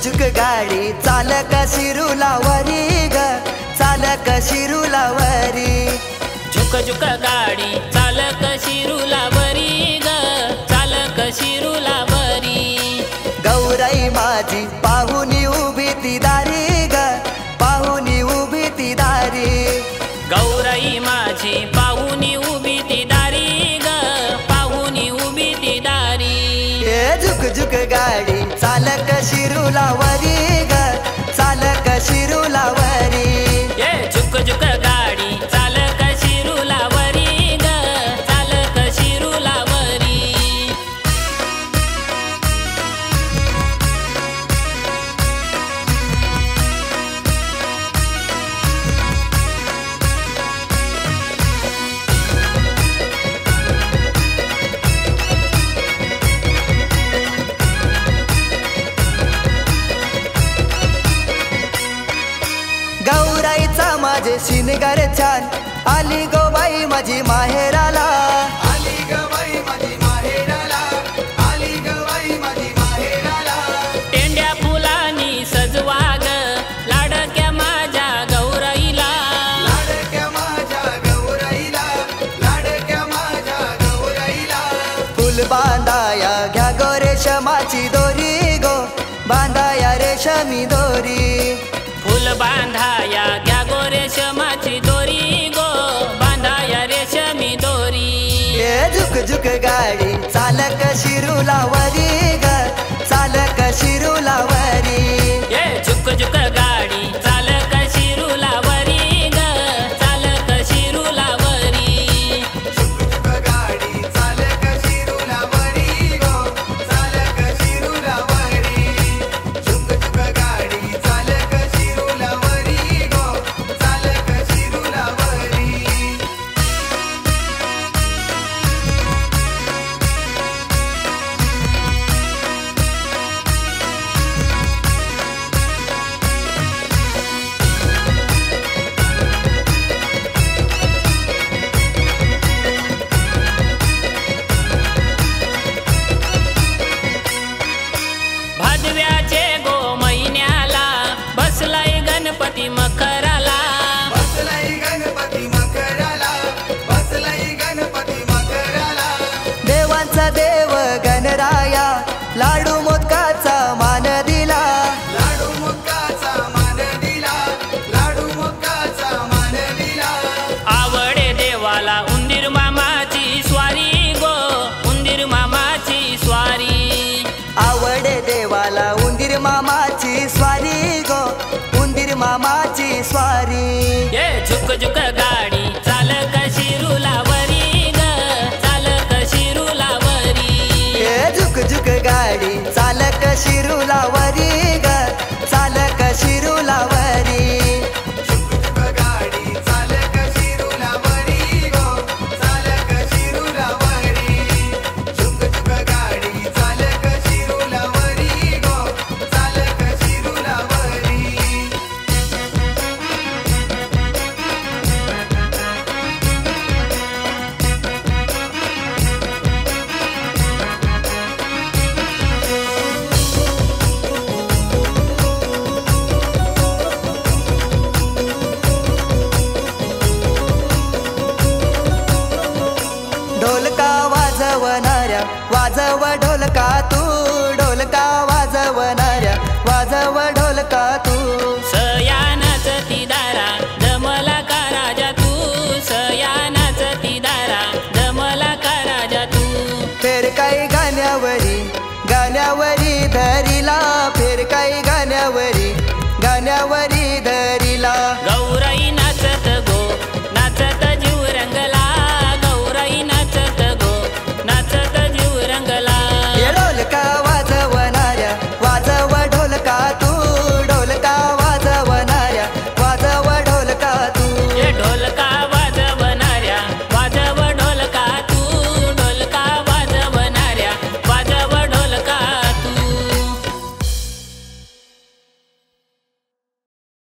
झुक गाडी चालक शिरूलावरी ग, चालक शिरूलावरी। झुक झुक गाडी चालक शिरूलावरी ग, चालक शिरूलावरी। गौराई माझी पाहुनी उभी ती दारी ग, पाहुनी उभी ती दारी। गौराई माझी पाहुनी उभी ती दारी ग, पाहुनी उभी ती दारी। ए झुक झुक गाडी चालक शिरूलावरी ग, चालक शिरूलावरी। ए झुक झुक गाडी चालक शिरूलावरी ग, चालक शिरूलावरी। गौराईचा माझे शिनगार छान, आली गो बाई माझी माहेराला, आली ग बाई माझी माहेराला, आली ग बाई माझी माहेराला। टेंड्या फुलांनी सजवा ग लाडक्या माझ्या गौराईला, लाडक्या माझ्या गौराईला, लाडक्या माझ्या गौराईला। फुल बांधाया घ्या गो रेशमाची दोरी गो, बांधाया रेशमी दोरी। फुल बांधाया घ्या गो रेशमाची दोरी गो, बांधाया रेशमी दोरी। ए झुक झुक गाडी चालक शिरूलावरी ग, चालक शिरूलावरी। ए झुक झुक गाडी चालक शिरूलावरी ग, चालक शिरूलावरी। झुक झुक गाडी चालक शिरूलावरी गो, चालक शिरूलावरी। झुक झुक गाडी चालक शिरूलावरी गो, चालक शिरूलावरी। भादव्याचे गो महिन्याला बसलाय गणपती मकराला, बसलाय गणपती मकराला, बसलाय गणपती मकराला। देवांचा देव गणराया, लाडू मोदकाचा मान दिला, लाडू मुक्काचा मान दिला, लाडू मुक्काचा मान दिला। आवडे देवाला उंदीर मामाची स्वारी गो, उंदीर मामाची स्वारी। आवडे देवाला उंदीर मामाची स्वारी गो, उंदीर मामाची स्वारी। ए झुक झुक